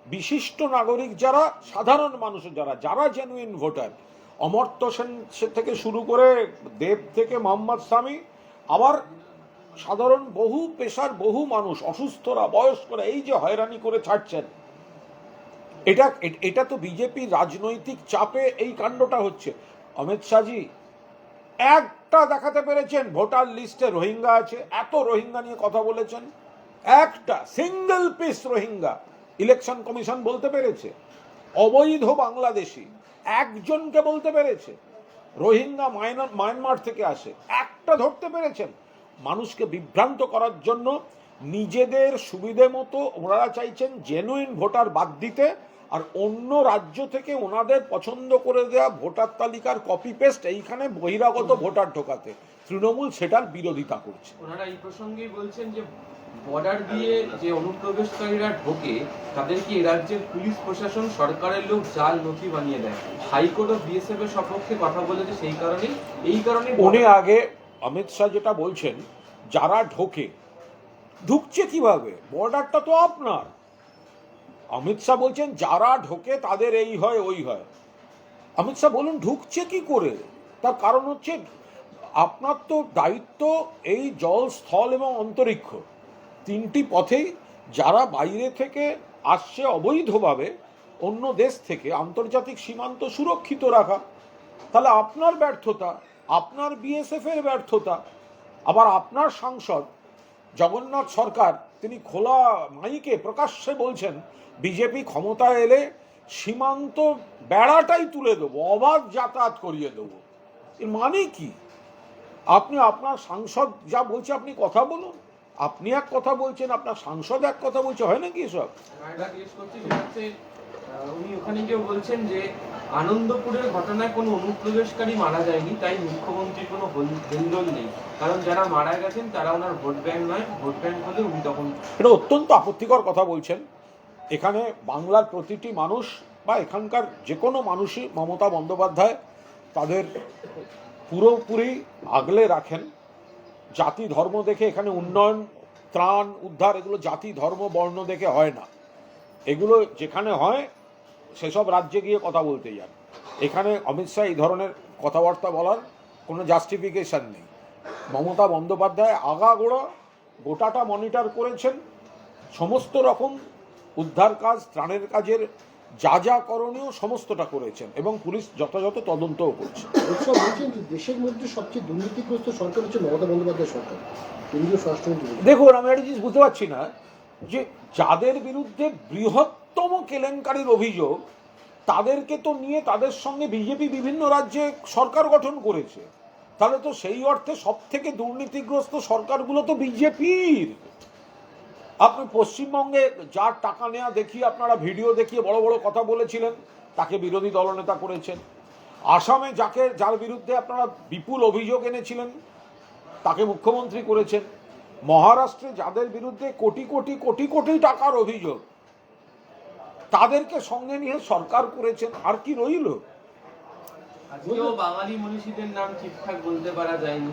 বিশিষ্ট নাগরিক যারা, সাধারণ মানুষ যারা জেনুইন ভোটার, অমর্ত্য সেন থেকে শুরু করে দেব থেকে মোহাম্মদ শামি, আবার সাধারণ বহু পেশার বহু মানুষ, অসুস্থরা, বয়স্করা, এই যে হয়রানি করে ছাড়ছেন, এটা তো বিজেপির রাজনৈতিক চাপে এই কাণ্ডটা হচ্ছে। অমিত শাহজি একটা দেখাতে পেরেছেন ভোটার লিস্টে রোহিঙ্গা আছে? এত রোহিঙ্গা নিয়ে কথা বলেছেন, একটা single piece Rohingya election commission বলতে পেরেছে? অবৈধ বাংলাদেশি একজনকে বলতে পেরেছে? রোহিঙ্গা মায়ানমার থেকে আসে, একটা ধরতে পেরেছেন? মানুষকে বিভ্রান্ত করার জন্য নিজেদের সুবিধে মতো ওনারা চাইছেন জেনুইন ভোটার বাদ দিতে, আর অন্য রাজ্য থেকে ওনাদের পছন্দ করে দেওয়া ভোটার তালিকার কপি পেস্ট এইখানে বহিরাগত ভোটার ঢোকাতে। তৃণমূল সেটার বিরোধিতা করছে। ওনারা এই প্রসঙ্গেই বলছেন যে বর্ডার দিয়ে যে অনুপ্রবেশকারীরা ঢোকে তাদেরকে এই রাজ্যের পুলিশ প্রশাসন সরকারের লোক জাল নথি বানিয়ে দেয়। হাইকোর্ট ও বিএসএফ এর সপক্ষে কথা বলেছে, এই কারণে উনি আগে অমিত শাহ যেটা বলছেন, যারা ঢুকছে কিভাবে? বর্ডারটা তো আপনার। অমিত শাহ বলছেন যারা ঢোকে তাদের এই হয় ওই হয়। অমিত শাহ বলুন ঢুকছে কি করে? তার কারণ হচ্ছে আপনার তো দায়িত্ব এই জল, স্থল এবং অন্তরিক্ষ, তিনটি পথেই যারা বাইরে থেকে আসছে অবৈধভাবে অন্য দেশ থেকে, আন্তর্জাতিক সীমান্ত সুরক্ষিত রাখা। তাহলে আপনার ব্যর্থতা, আপনার বিএসএফ এর ব্যর্থতা। আবার আপনার সাংসদ জগন্নাথ সরকার তিনি খোলা মাইকে প্রকাশ্যে বলছেন বিজেপি ক্ষমতায় এলে সীমান্ত বেড়াটাই তুলে দেবো, অবাধ যাতায়াত করিয়ে দেবো। এর মানে কি? আপনি আপনার সাংসদ যা বলছে আপনি কথা বলুন। আপনি এক কথা বলছেন, আপনার সাংসদ এক কথা বলছে, হয় নাকি এসব? উনি ওখানে গিয়ে বলছেন যে আনন্দপুরের ঘটনায় কোনো অনুপ্রবেশকারী মারা যায়নি, তাই মুখ্যমন্ত্রীর কোনো হেলদোল নেই, কারণ যারা মারা গেছেন তারা ওনার ভোট ব্যাংক নয়, ভোট ব্যাংক হলে উনি তখন। এটা অত্যন্ত আপত্তিকর কথা বলছেন। এখানে বাংলার প্রতিটি মানুষ বা এখানকার যে কোনো মানুষই মমতা বন্দ্যোপাধ্যায় তাদের পুরোপুরি আগলে রাখেন। জাতি ধর্ম দেখে এখানে উন্নয়ন, ত্রাণ, উদ্ধার এগুলো জাতি ধর্ম বর্ণ দেখে হয় না। এগুলো যেখানে হয় সেসব রাজ্যে গিয়ে কথা বলতে যান। এখানে অমিত শাহ এই ধরনের কথাবার্তা বলার কোনো জাস্টিফিকেশন নেই। মমতা বন্দ্যোপাধ্যায় আগাগোড়া গোটাটা মনিটর করেছেন, সমস্ত রকম উদ্ধার কাজ, ত্রাণের কাজের যা যা করণীয় সমস্তটা করেছেন, এবং পুলিশ যথাযথ তদন্তও করছে। উৎসব বলছেন যে দেশের মধ্যে সবচেয়ে দুর্নীতিগ্রস্ত সরকার হচ্ছে মমতা বন্দ্যোপাধ্যায় সরকার, কেন্দ্রীয় স্বরাষ্ট্রমন্ত্রী। দেখুন, আমি একটা জিনিস বুঝতে পারছি না যে যাদের বিরুদ্ধে বৃহত্তম কেলেঙ্কারির অভিযোগ তাদেরকে তো নিয়ে তাদের সঙ্গে বিজেপি বিভিন্ন রাজ্যে সরকার গঠন করেছে, তাহলে তো সেই অর্থে সব থেকে দুর্নীতিগ্রস্ত সরকারগুলো তো বিজেপির। আপনি পশ্চিমবঙ্গে যার টাকা নেওয়া দেখিয়ে আপনারা ভিডিও দেখিয়ে বড় বড় কথা বলেছিলেন তাকে বিরোধী দলনেতা করেছেন। আসামে যার বিরুদ্ধে আপনারা বিপুল অভিযোগ এনেছিলেন তাকে মুখ্যমন্ত্রী করেছেন। মহারাষ্ট্রে যাদের বিরুদ্ধে কোটি কোটি কোটি কোটি টাকার অভিযোগ তাদেরকে সঙ্গে নিয়ে সরকার করেছেন। আর কি রইল? আজকেও বাঙালি মনীষীদের নাম ঠিকঠাক বলতে পারা যায়নি,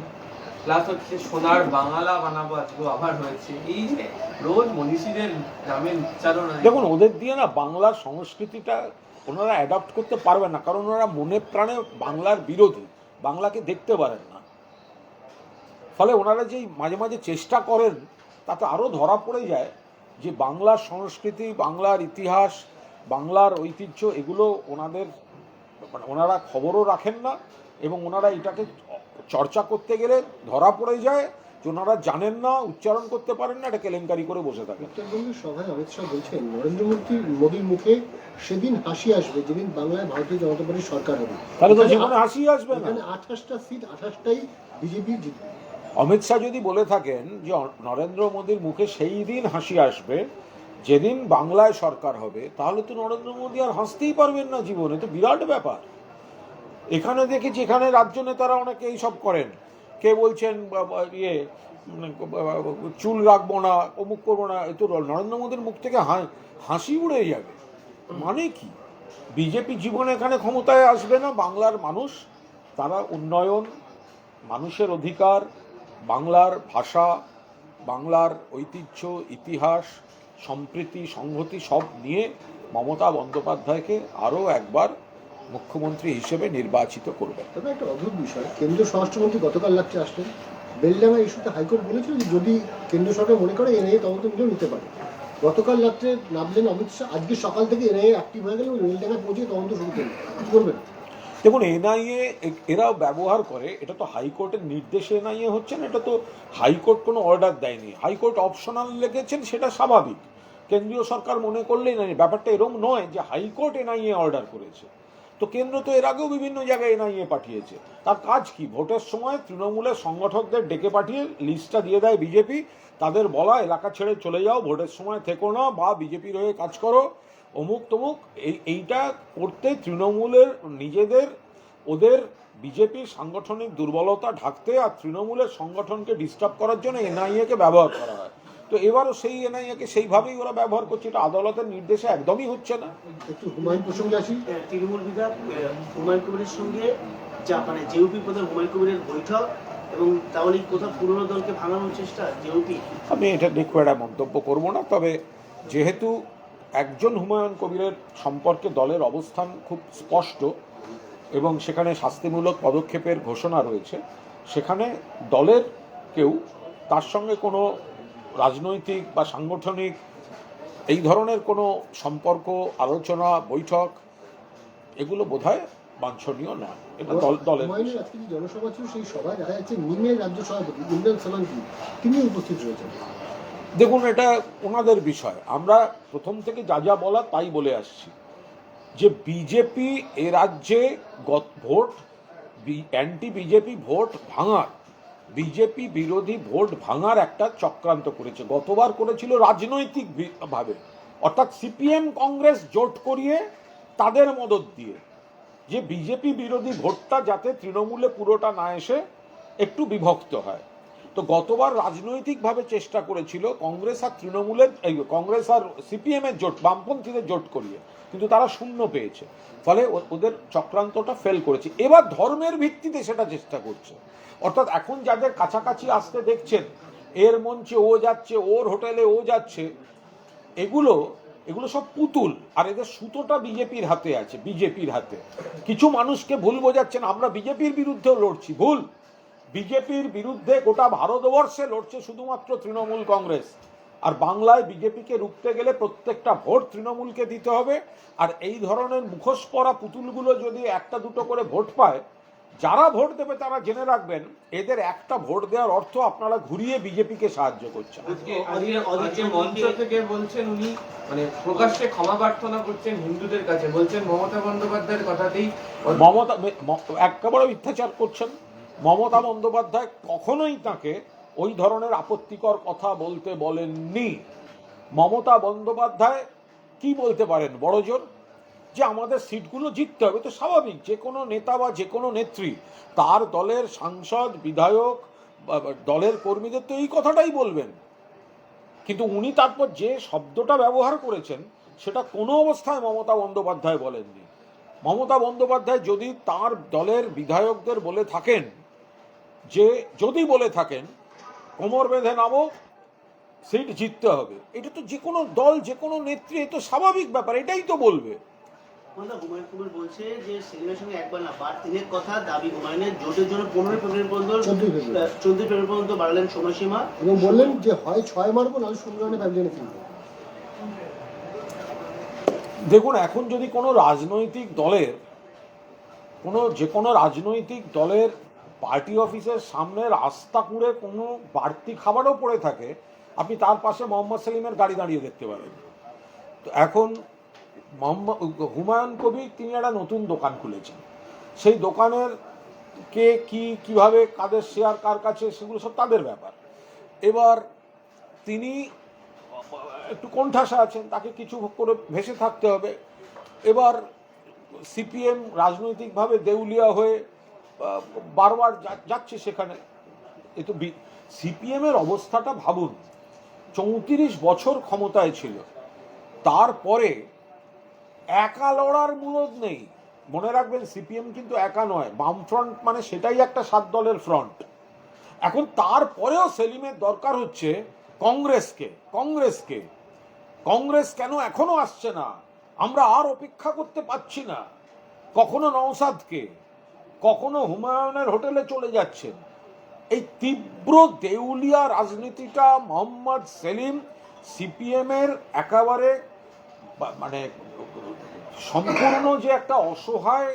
প্লাস হচ্ছে সোনার বাংলা বানাবো আজকেও আবার হয়েছে। এই যে রোজ মনীষীদের নামের উচ্চারণ, দেখুন ওদের দিয়ে না বাংলার সংস্কৃতিটা ওনারা অ্যাডাপ্ট করতে পারবেন না, কারণ ওনারা মনে প্রাণে বাংলার বিরোধী, বাংলাকে দেখতে পারেন না। ফলে ওনারা যেই মাঝে মাঝে চেষ্টা করেন তাতে আরও ধরা পড়ে যায় যে বাংলার সংস্কৃতি, বাংলার ইতিহাস, বাংলার ঐতিহ্য এগুলো ওনারা খবরও রাখেন না, এবং ওনারা এটাকে চর্চা করতে গেলে ধরা পড়ে যায় যে ওনারা জানেন না, উচ্চারণ করতে পারেন না, এটা কেলেঙ্কারি করে বসে থাকেন। উত্তরবঙ্গের সভায় অমিত শাহ বলছেন নরেন্দ্র মোদীর মুখে সেদিন হাসি আসবে যেদিন বাংলায় ভারতীয় জনতা পার্টির সরকার হবে। তাহলে তো জীবনে হাসি আসবে না। 28টা সিট 28টাই বিজেপি জিতবে। অমিত শাহ যদি বলে থাকেন যে নরেন্দ্র মোদীর মুখে সেই দিন হাসি আসবে যেদিন বাংলায় সরকার হবে, তাহলে তো নরেন্দ্র মোদী আর হাসতেই পারবেন না জীবনে। তো বিরাট ব্যাপার। এখানে দেখেছি এখানে রাজ্য নেতারা অনেকে এইসব করেন, কে বলছেন চুল রাখবো না, অমুক করবো না, এ তো নরেন্দ্র মোদীর মুখ থেকে হাসি উড়ে যাবে। মানে কি? বিজেপি জীবনে এখানে ক্ষমতায় আসবে না। বাংলার মানুষ তারা উন্নয়ন, মানুষের অধিকার, বাংলার ভাষা, বাংলার ঐতিহ্য, ইতিহাস, সম্প্রীতি, সংহতি সব নিয়ে মমতা বন্দ্যোপাধ্যায়কে আরও একবার মুখ্যমন্ত্রী হিসেবে নির্বাচিত করবেন। তবে একটা অদ্ভুত বিষয়, কেন্দ্রীয় স্বরাষ্ট্রমন্ত্রী গতকাল রাত্রে আসলেন। বেলডাঙ্গা ইস্যুতে হাইকোর্ট বলেছিল যে যদি কেন্দ্র সরকার মনে করে এনআইএ তদন্ত নিতে পারে। গতকাল রাত্রে নামলেন অমিত শাহ, আজকে সকাল থেকে এনআইএ অ্যাক্টিভ হয়ে গেল, বেলডাঙ্গায় পৌঁছে তদন্ত শুরু করলেন। কি করবেন? দেখুন, এনআইএ এরাও ব্যবহার করে, এটা তো হাইকোর্টের নির্দেশে এনআইএ হচ্ছে না, এটা তো হাইকোর্ট কোনো অর্ডার দেয়নি। হাইকোর্ট অপশনাল লেগেছেন, সেটা স্বাভাবিক। কেন্দ্রীয় সরকার মনে করলেই না, ব্যাপারটা এরকম নয় যে হাইকোর্ট এনআইএ অর্ডার করেছে। তো কেন্দ্র তো এর আগেও বিভিন্ন জায়গায় এনআইএ পাঠিয়েছে। তার কাজ কি? ভোটের সময় তৃণমূলের সংগঠকদের ডেকে পাঠিয়ে লিস্টটা দিয়ে দেয় বিজেপি, তাদের বলা এলাকা ছেড়ে চলে যাও, ভোটের সময় থেকো না, বা বিজেপির হয়ে কাজ করো, অমুক তমুক। এইটা করতে তৃণমূলের নিজেদের, ওদের বিজেপির সাংগঠনিক দুর্বলতা ঢাকতে আর তৃণমূলের সংগঠনকে ডিস্টার্ব করার জন্য এনআইএকে ব্যবহার করা হয়। তো এবারও সেই এনআইএকে সেইভাবেই ওরা ব্যবহার করছে। এটা আদালতের নির্দেশে একদমই হচ্ছে না। একটু হুমায়ুন প্রসঙ্গে আসি। তৃণমূল বিধায়ক হুমায়ুন কবিরের সঙ্গে মানে জেউপি প্রধান হুমায়ুন কবিরের বৈঠক, এবং তাহলে কোথাও পুরনো দলকে ভাঙানোর চেষ্টা জেউপি। আমি এটা দেখো একটা মন্তব্য করব না, তবে যেহেতু একজন হুমায়ুন কবিরের সম্পর্কে দলের অবস্থান খুব স্পষ্ট এবং সেখানে শাস্তিমূলক পদক্ষেপের ঘোষণা রয়েছে, সেখানে দলের কেউ তার সঙ্গে কোনো রাজনৈতিক বা সাংগঠনিক এই ধরনের কোনো সম্পর্ক, আলোচনা, বৈঠক এগুলো বোধহয় বাঞ্ছনীয় নয়। এটা দলের হুমায়ুনের আজকে যে জনসভা ছিল, সেই সভায় দেখা যাচ্ছে মিমের রাজ্য সভাপতি ইমরান সালামকি তিনি উপস্থিত রয়েছেন। দেখুন, এটা ওনাদের বিষয়। আমরা প্রথম থেকে যা যা বলা তাই বলে আসছি যে বিজেপি এ রাজ্যে ভোট, অ্যান্টি বিজেপি ভোট ভাঙার, বিজেপি বিরোধী ভোট ভাঙার একটা চক্রান্ত করেছে। গতবার করেছিল রাজনৈতিক ভাবে, অর্থাৎ সিপিএম কংগ্রেস জোট করিয়ে তাদের মদত দিয়ে, যে বিজেপি বিরোধী ভোটটা যাতে তৃণমূলে পুরোটা না এসে একটু বিভক্ত হয়। তো গতবার রাজনৈতিকভাবে চেষ্টা করেছিল কংগ্রেস আর তৃণমূলের, কংগ্রেস আর সিপিএম এর জোট, বামপন্থীদের জোট করিয়ে, কিন্তু তারা শূন্য পেয়েছে, ফলে ওদের চক্রান্তটা ফেল করেছে। এবার ধর্মের ভিত্তিতে সেটা চেষ্টা করছে। অর্থাৎ এখন যাদের কাছাকাছি আসতে দেখছেন, এর মঞ্চে ও যাচ্ছে, ওর হোটেলে ও যাচ্ছে, এগুলো সব পুতুল, আর এদের সুতোটা বিজেপির হাতে আছে, বিজেপির হাতে। কিছু মানুষকে ভুল বোঝাচ্ছেন আমরা বিজেপির বিরুদ্ধেও লড়ছি, ভুল। বিজেপির বিরুদ্ধে গোটা ভারতবর্ষে লড়ছে শুধুমাত্র তৃণমূল কংগ্রেস, আর বাংলায় বিজেপিকে রুখতে গেলে প্রত্যেকটা ভোট তৃণমূলকে দিতে হবে। আর এই ধরনের মুখোশ পরা পুতুলগুলো যদি একটা দুটো করে ভোট পায়, যারা ভোট দেবে তারা জেনে রাখবেন এদের একটা ভোট দেওয়ার অর্থ আপনারা ঘুরিয়ে বিজেপিকে সাহায্য করছেন। আজকে মঞ্চ থেকে বলছেন উনি, মানে প্রকাশ্যে ক্ষমা প্রার্থনা করছেন হিন্দুদের কাছে, বলছেন মমতা বন্দ্যোপাধ্যায়ের কথাতেই একেবারে মিথ্যাচার করছেন। মমতা বন্দ্যোপাধ্যায় কখনোই তাকে ওই ধরনের আপত্তিকর কথা বলতে বলেননি। মমতা বন্দ্যোপাধ্যায় কি বলতে পারেন বড় জোর, যে আমাদের সিটগুলো জিততে হবে। তো স্বাভাবিক, যে কোনো নেতা বা যে কোনো নেত্রী তার দলের সাংসদ, বিধায়ক, দলের কর্মীদের তো এই কথাটাই বলবেন। কিন্তু উনি তারপর যে শব্দটা ব্যবহার করেছেন সেটা কোনো অবস্থায় মমতা বন্দ্যোপাধ্যায় বলেননি। মমতা বন্দ্যোপাধ্যায় যদি তার দলের বিধায়কদের বলে থাকেন, যে যদি বলে থাকেন কোমর বেঁধে নামো, সিট জিততে হবে, এটা তো যে কোনো দল, যে কোনো নেত্রী, এ তো স্বাভাবিক ব্যাপার, এটাই তো বলবে। হুমায়ুন কবির বলছে যে সেলিমের সঙ্গে একবার না বার তিনের কথা দাবি হুমায়ুনের, জোটের জন্য 15 ফেব্রুয়ারি পর্যন্ত 14 ফেব্রুয়ারি পর্যন্ত বাড়ালেন সময়সীমা, এবং বললেন যে হয় 6 মারবো নাহলে 16 রানে প্যাভিলিয়নে ফিরবো। দেখুন, এখন যদি কোনো রাজনৈতিক দলের, যে কোনো রাজনৈতিক দলের পার্টি অফিসের সামনে রাস্তা কুঁড়ে কোনো বাড়তি খাবারও পড়ে থাকে, আপনি তার পাশে মোহাম্মদ সেলিমের গাড়ি দাঁড়িয়ে দেখতে পাবেন। তো এখন হুমায়ুন কবির তিনি একটা নতুন দোকান খুলেছেন, সেই দোকানের কে কিভাবে কাদের শেয়ার কার কাছে, সেগুলো সব তাদের ব্যাপার। এবার তিনি একটু কোণঠাসা আছেন, তাকে কিছু করে ভেসে থাকতে হবে। এবার সিপিএম রাজনৈতিকভাবে দেউলিয়া হয়ে বারবার যাচ্ছে সেখানে। এ তো সিপিএমের অবস্থাটা ভাবুন, 34 বছর ক্ষমতায় ছিল, তারপরে একা লড়ার মুরদ নেই। মনে রাখবেন, সিপিএম কিন্তু একা নয়, বামফ্রন্ট মানে সেটাই একটা 7 দলের ফ্রন্ট। এখন তারপরেও সেলিমের দরকার হচ্ছে কংগ্রেস কেন এখনো আসছে না? আমরা আর অপেক্ষা করতে পারছি না। কখনো নওশাদকে, কখনো হুমায়ুনের হোটেলে চলে যাচ্ছেন। এই তীব্র দেউলিয়া রাজনীতিটা মোহাম্মদ সেলিম, সিপিএম এর একেবারে মানে সম্পূর্ণ যে একটা অসহায়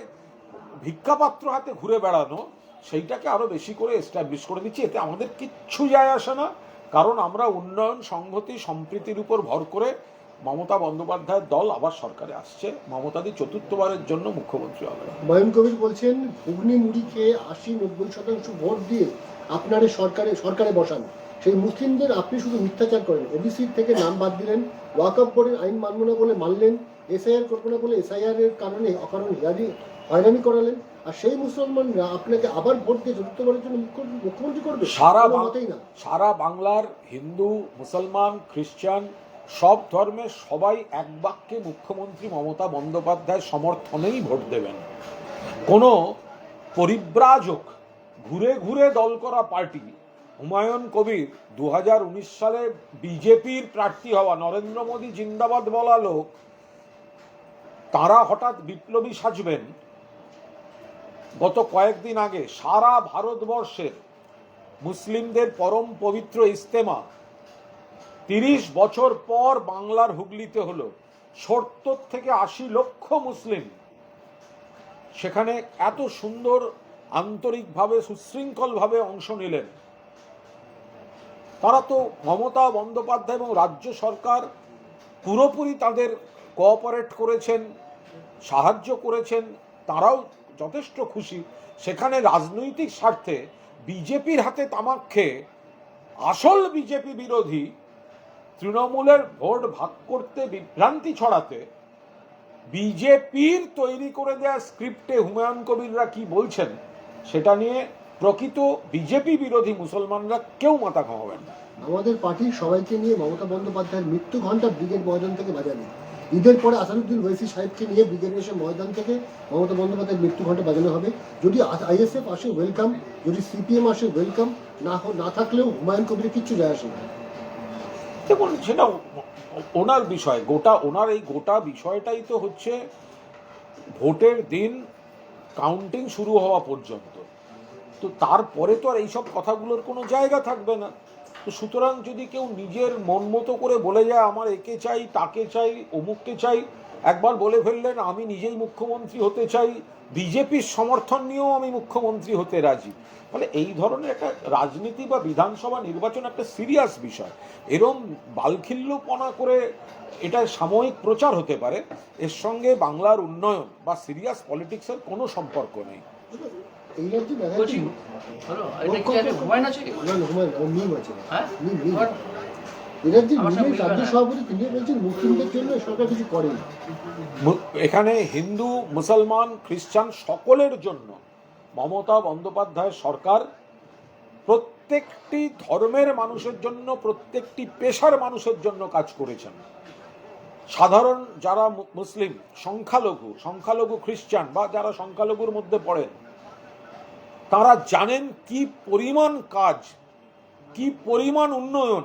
ভিক্ষাপাত্র হাতে ঘুরে বেড়ানো, সেইটাকে আরো বেশি করে এস্টাবলিশ করে দিচ্ছি। এতে আমাদের কিচ্ছু যায় আসে না, কারণ আমরা উন্নয়ন, সংহতি, সম্প্রীতির উপর ভর করে মমতা বন্দ্যোপাধ্যায়ের দল আবার সরকারে আসছে, মমতাদি চতুর্থবারের জন্য মুখ্যমন্ত্রী হবে। হুমায়ুন কবির বলছেন ঘুগনি মুড়ি খেয়ে 80-90% ভোট দিয়ে আপনার সরকারে বসান, সেই মুসলিমদের আপনি শুধু মিথ্যাচার করেন, ওবিসি থেকে নাম বাদ দিলেন, ওয়াকফ বোর্ডের আইন মানব না বলে মানলেন, এসআইআর করবো না বলে এসআইআর এর কারণে অকারণ হয়রানি করালেন, আর সেই মুসলমানরা আপনাকে আবার ভোট দিয়ে চতুর্থবারের জন্য মুখ্যমন্ত্রী করবে? মতেই না। সারা বাংলার হিন্দু, মুসলমান, খ্রিস্টান সব ধর্মের সবাই এক বাক্যে মুখ্যমন্ত্রী মমতা বন্দ্যোপাধ্যায়ের সমর্থনেই ভোট দেবেন। কোনো পরিব্রাজক ঘুরে ঘুরে দল করা পার্টি, হুমায়ুন কবির 2019 সালে বিজেপির প্রার্থী হওয়া, নরেন্দ্র মোদী জিন্দাবাদ বলা লোক, তারা হঠাৎ বিপ্লবী সাজবেন। গত কয়েকদিন আগে সারা ভারতবর্ষের মুসলিমদের পরম পবিত্র ইজতেমা 30 বছর পর বাংলার হুগলিতে হলো। 70 থেকে 80 লক্ষ মুসলিম সেখানে এত সুন্দর আন্তরিকভাবে সুশৃঙ্খলভাবে অংশ নিলেন। তারা তো মমতা বন্দ্যোপাধ্যায় এবং রাজ্য সরকার পুরোপুরি তাদের কোঅপারেট করেছেন, সাহায্য করেছেন, তারাও যথেষ্ট খুশি। সেখানে রাজনৈতিক স্বার্থে বিজেপির হাতে তামাক খেয়ে আসল বিজেপি বিরোধী তৃণমূলের ভোট ভাগ করতে, বিভ্রান্তি ছড়াতে, বিজেপির তৈরি করে দেওয়া স্ক্রিপ্টে হুমায়ুন কবিররা কি বলছেন সেটা নিয়ে প্রকৃত বিজেপি বিরোধী মুসলমানরা কেউ মাথা ঘামাবেন না। আমাদের পার্টির সবাইকে নিয়ে মমতা বন্দ্যোপাধ্যায়ের মৃত্যু ঘণ্টা ব্রিগেড ময়দান থেকে বাজানো, ঈদের পরে আসাদুদ্দিন ওয়েসি সাহেবকে নিয়ে ব্রিগেড এসে ময়দান থেকে মমতা বন্দ্যোপাধ্যায়ের মৃত্যু ঘণ্টা বাজানো হবে। যদি আইএসএফ আসে ওয়েলকাম, যদি সিপিএম আসে ওয়েলকাম, না থাকলেও হুমায়ুন কবিরের কিচ্ছু যায় আসে না। দেখুন, সেটা ওনার বিষয়, ওনার এই গোটা বিষয়টাই তো হচ্ছে ভোটের দিন কাউন্টিং শুরু হওয়া পর্যন্ত। তো তারপরে তো আর এইসব কথাগুলোর কোনো জায়গা থাকবে না। তো সুতরাং যদি কেউ নিজের মন মতো করে বলে যায় আমার একে চাই, তাকে চাই, অমুককে চাই, একবার বলে ফেললেন আমি নিজেই মুখ্যমন্ত্রী হতে চাই, বিজেপির সমর্থন নিয়েও আমি মুখ্যমন্ত্রী হতে রাজি, ফলে এই ধরনের একটা রাজনীতি বা বিধানসভা নির্বাচন একটা সিরিয়াস বিষয়। এরম বালখিল্যপনা করে এটা সাময়িক প্রচার হতে পারে, এর সঙ্গে বাংলার উন্নয়ন বা সিরিয়াস পলিটিক্সের কোনো সম্পর্ক নেই। এই রাজ্যে বলছি, হ্যালো, এটা কি একটা হুমায়ুন আছে কি? মিম আছে, হ্যাঁ? মিম। এই রাজ্যে আমার সব মিমের রাজ্য মিম সভাপতি তিনি বলছেন মুসলিমদের জন্য সরকার কিছু করেনি। এখানে হিন্দু, মুসলমান, খ্রিস্টান সকলের জন্য মমতা বন্দ্যোপাধ্যায় সরকার প্রত্যেকটি ধর্মের মানুষের জন্য, প্রত্যেকটি পেশার মানুষের জন্য কাজ করেছেন। সাধারণ যারা মুসলিম, সংখ্যালঘু খ্রিস্টান বা যারা সংখ্যালঘুর মধ্যে পড়েন, তারা জানেন কি পরিমাণ কাজ, কি পরিমাণ উন্নয়ন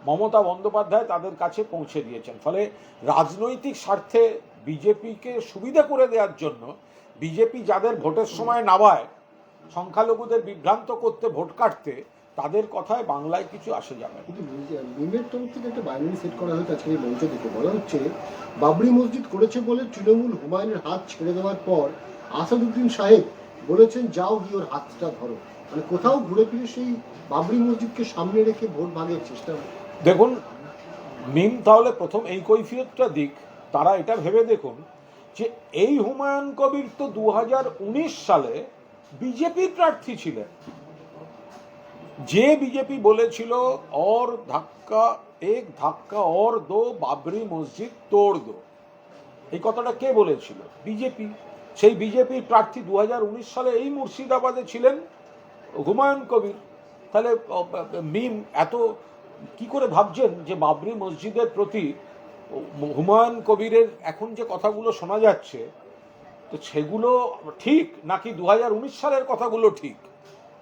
মমতা বন্দ্যোপাধ্যায় তাদের কাছে পৌঁছে দিয়েছেন। ফলে রাজনৈতিক স্বার্থে বিজেপিকে সুবিধা করে দেওয়ার জন্য বিজেপি যাদের ভোটের সময় নামায় সংখ্যালঘুদের বিভ্রান্ত করতে, ভোট কাটতে, তাদের কথায় বাংলায় কিছু আসে যাবে। কিন্তু মিমের তরফ থেকে একটা বাইনারি সেট করা হয়েছে আজকে এই মঞ্চ থেকে, বলা হচ্ছে বাবরি মসজিদ করেছে বলে তৃণমূল হুমায়ুনের হাত ছেড়ে দেওয়ার পর আসাদুদ্দিন সাহেব বলেছেন যাও গিয়ে ওর হাতটা ধরো, মানে কোথাও ঘুরে ফিরে সেই বাবরি মসজিদকে সামনে রেখে ভোট ভাগের চেষ্টা। দেখুন, মিম তাহলে প্রথম এই কৈফিয়তটা দিক, তারা এটা ভেবে দেখুন যে এই হুমায়ুন কবির তো 2019 সালে বিজেপির প্রার্থী ছিলেন। যে বিজেপি বলেছিল और ধাক্কা এক ধাক্কা और दो বাবরি মসজিদ তোড় দো, এই কথাটা কে বলেছিল? বিজেপি। সেই বিজেপির প্রার্থী 2019 সালে এই মুর্শিদাবাদে ছিলেন হুমায়ুন কবির। তাহলে মিম এত কি করে ভাবছেন যে বাবরি মসজিদের প্রতি হুমায়ুন কবিরের এখন যে কথাগুলো শোনা যাচ্ছে, তো সেগুলো ঠিক নাকি 2019 সালের কথাগুলো ঠিক?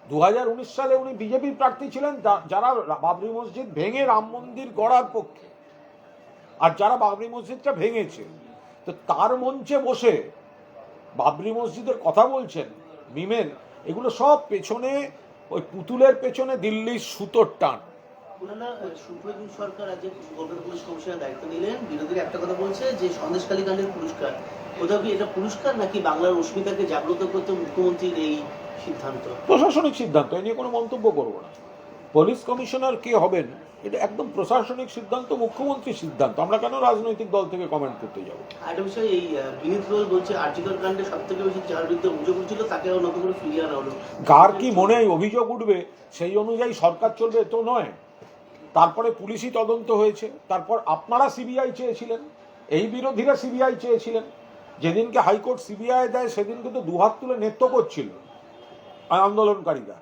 2019 সালে উনি বিজেপির প্রার্থী ছিলেন যারা বাবরি মসজিদ ভেঙে রাম মন্দির গড়ার পক্ষে, আর যারা বাবরি মসজিদটা ভেঙেছে, তো তার মঞ্চে বসে বাবরি মসজিদের কথা বলছেন মিমের, এগুলো সব পেছনে ওই পুতুলের পেছনে দিল্লির সুতোর টান। ওনারা সুপ্রিম সরকার আজ কলকাতা পুলিশ কমিশনের দায়িত্ব নিলেন, বিরোধীরা একটা কথা বলছে যে সন্দেশখালী কাণ্ডের পুরস্কার, কোথাও কি এটা পুরস্কার নাকি বাংলার অস্মিতাকে জাগ্রত করতে মুখ্যমন্ত্রীর এই সিদ্ধান্ত? প্রশাসনিক সিদ্ধান্ত, এ নিয়ে কোনো মন্তব্য করবো না। পুলিশ কমিশনার কে হবেন এটা একদম প্রশাসনিক সিদ্ধান্ত, মুখ্যমন্ত্রীর সিদ্ধান্ত। আমরা কেন রাজনৈতিক দল থেকে কমেন্ট করতে যাব? আরেকটা বিষয়, এই বিনীত গোয়েল বলছে আরজিকর কাণ্ডে সব থেকে বেশি যার বিরুদ্ধে অভিযোগ উঠছিল তাকে আবার নতুন করে ফিরিয়ে আনা হলো। কার কি মনে হয় অভিযোগ উঠবে সেই অনুযায়ী সরকার চলবে তো নয়। তারপরে পুলিশই তদন্ত হয়েছে, তারপর আপনারা সিবিআই চেয়েছিলেন, এই বিরোধীরা সিবিআই চেয়েছিলেন। যেদিনকে হাইকোর্ট সিবিআই দেয় সেদিনকে তো দুহাত তুলে নৃত্য করছিল আন্দোলনকারীরা।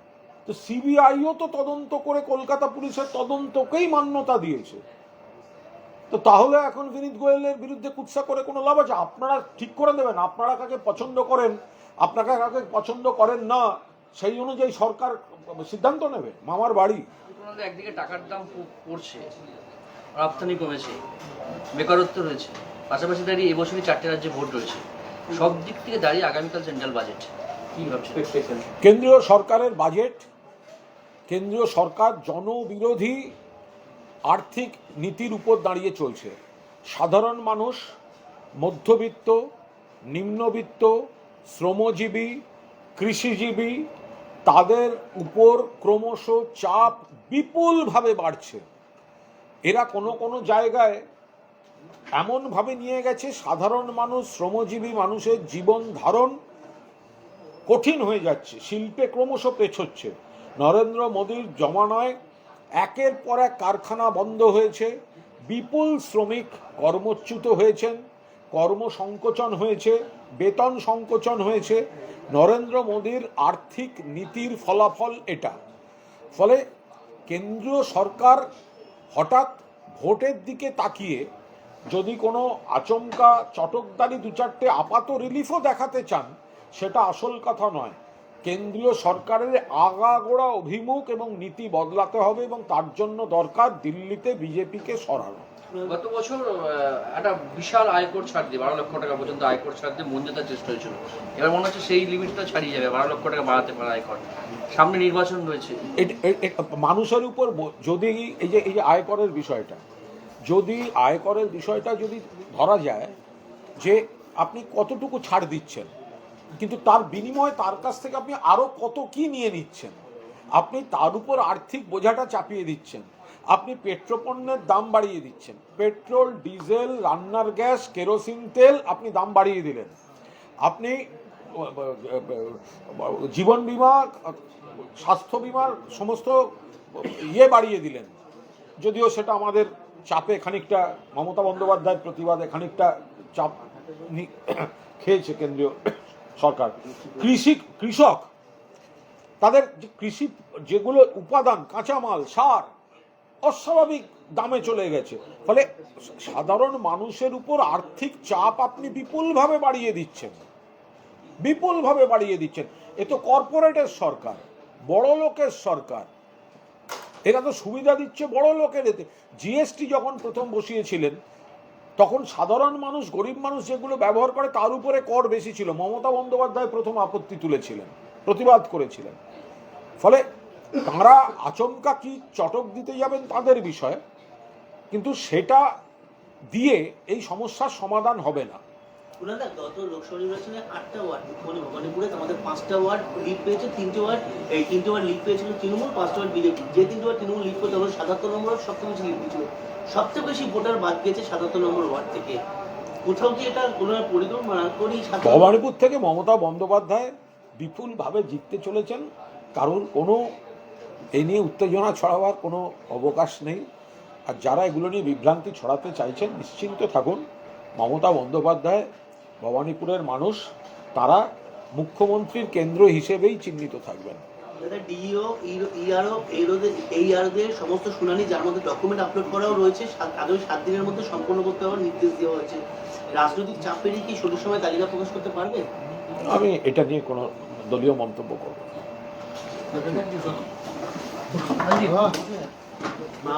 তো সিবিআইও তো তদন্ত করে কলকাতা পুলিশের তদন্তকেই মান্যতা দিয়েছে। তো তাহলে এখন বিনীত গোয়েলের বিরুদ্ধে কুৎসা করে কোনো লাভ আছে? আপনারা ঠিক করে দেবেন আপনারা কাকে পছন্দ করেন, আপনাকে কাকে পছন্দ করেন না, সেই অনুযায়ী সরকার সিদ্ধান্ত নেবে। মামার বাড়ি। একদিকে টাকার দাম পড়ছে, রপ্তানি কমেছে, বেকারত্ব রয়েছে, পাশাপাশি দাঁড়িয়ে এবছরই 4টে রাজ্যে ভোট রয়েছে। সব দিক থেকে দাঁড়িয়ে আগামীকাল সেন্ট্রাল বাজেট কি ভাবছেন? কেন্দ্রীয় সরকারের বাজেট, কেন্দ্রীয় সরকার জনবিরোধী আর্থিক নীতির উপর দাঁড়িয়ে চলছে। সাধারণ মানুষ, মধ্যবিত্ত, নিম্নবিত্ত, শ্রমজীবী, কৃষিজীবী, তাদের উপর ক্রমশ চাপ বিপুলভাবে বাড়ছে। এরা কোনো কোনো জায়গায় এমনভাবে নিয়ে গেছে সাধারণ মানুষ, শ্রমজীবী মানুষের জীবন ধারণ কঠিন হয়ে যাচ্ছে, শিল্পে ক্রমশ পেছোচ্ছে। নরেন্দ্র মোদীর জমানায় একের পর এক কারখানা বন্ধ হয়েছে, বিপুল শ্রমিক কর্মচ্যুত হয়েছেন, কর্মসংকোচন হয়েছে, বেতন সংকোচন হয়েছে। নরেন্দ্র মোদীর আর্থিক নীতির ফলাফল এটা। ফলে কেন্দ্রীয় সরকার হঠাৎ ভোটের দিকে তাকিয়ে যদি কোনো আচমকা চটকদারি 2-4টে আপাত রিলিফও দেখাতে চান, সেটা আসল কথা নয়। কেন্দ্রীয় সরকারের আগাগোড়া অভিমুখ এবং নীতি বদলাতে হবে এবং তার জন্য দরকার দিল্লিতে বিজেপিকে সরানো। গত বছর একটা বিশাল আয়কর ছাড় দিয়ে 12 লক্ষ টাকা পর্যন্ত আয়কর ছাড় দিয়ে মঞ্জুতার চেষ্টা হয়েছিল। এবার মনে হচ্ছে সেই লিমিটটা ছাড়িয়ে যাবে, 12 লক্ষ টাকা বাড়াতে পারে আয়কর। সামনে নির্বাচন রয়েছে। মানুষের উপর যদি এই যে আয়করের বিষয়টা, যদি আয়করের বিষয়টা যদি ধরা যায় যে আপনি কতটুকু ছাড় দিচ্ছেন, কিন্তু তার বিনিময়ে তার কাছ থেকে আপনি আরো কত কি নিয়ে নিচ্ছেন, আপনি তার উপর আর্থিক বোঝাটা চাপিয়ে দিচ্ছেন। আপনি পেট্রোপণ্যের দাম বাড়িয়ে দিচ্ছেন, পেট্রোল, ডিজেল, রান্নার গ্যাস, কেরোসিন তেল আপনি দাম বাড়িয়ে দিলেন। আপনি জীবন বীমা, স্বাস্থ্য বীমার সমস্ত বাড়িয়ে দিলেন। যদিও সেটা আমাদের চাপে খানিকটা, মমতা বন্দ্যোপাধ্যায়ের প্রতিবাদে খানিকটা চাপ খেয়েছে কেন্দ্রীয় সরকার। কৃষক, তাদের যে কৃষি যেগুলো উপাদান, কাঁচামাল, সার অস্বাভাবিক দামে চলে গেছে। ফলে সাধারণ মানুষের উপর আর্থিক চাপ আপনি বিপুলভাবে বাড়িয়ে দিচ্ছেন, বিপুলভাবে বাড়িয়ে দিচ্ছেন। এ তো কর্পোরেটের সরকার, বড় লোকের সরকার, এরা তো সুবিধা দিচ্ছে বড় লোকের। এতে জিএসটি যখন প্রথম বসিয়েছিলেন তখন সাধারণ মানুষ, গরিব মানুষ যেগুলো ব্যবহার করে তার উপরে কর বেশি ছিল। মমতা বন্দ্যোপাধ্যায় প্রথম আপত্তি তুলেছিলেন, প্রতিবাদ করেছিলেন। ফলে তাঁরা আচমকা কি চটক দিতে যাবেন তাদের বিষয়, কিন্তু সেটা দিয়ে এই সমস্যার সমাধান হবে না। গত লোকসভা নির্বাচনে 8টা ওয়ার্ড, মণিপুরে আমাদের 5টা ওয়ার্ড লিড পেয়েছে, 3টে ওয়ার্ড লিড পেয়েছিল তৃণমূল, 5টা ওয়ার্ড বিজেপি। যে 3টে ওয়ার্ড তৃণমূল লিড করতে হলো 77 নম্বর সবচেয়ে বেশি লিড পেয়েছিল। সবচেয়ে বেশি ভোটার বাদ গিয়েছে 77 নম্বর ওয়ার্ড থেকে। কোথাও কি এটা কোনো পরিকল্পনা করি? ভবানীপুর থেকে মমতা বন্দ্যোপাধ্যায় বিপুলভাবে জিততে চলেছেন, কারণ কোনো এই নিয়ে উত্তেজনা ছড়াবার কোনো অবকাশ নেই। আর যারা এগুলো নিয়ে বিভ্রান্তি ছড়াতে চাইছেন, নিশ্চিন্ত থাকুন, মমতা বন্দ্যোপাধ্যায় ভবানীপুরের মানুষ, তারা মুখ্যমন্ত্রীর কেন্দ্র হিসেবেই চিহ্নিত থাকবেন। ডিইও, এইআরওদের সমস্ত শুনানি, যার মধ্যে ডকুমেন্ট আপলোড করাও রয়েছে, আগামী 7 দিনের মধ্যে সম্পন্ন করতে হওয়ার নির্দেশ দেওয়া হয়েছে। রাজনৈতিক চাপেরই কি সঠিক সময় তালিকা প্রকাশ করতে পারবে? আমি এটা নিয়ে কোনো দলীয় মন্তব্য করব না।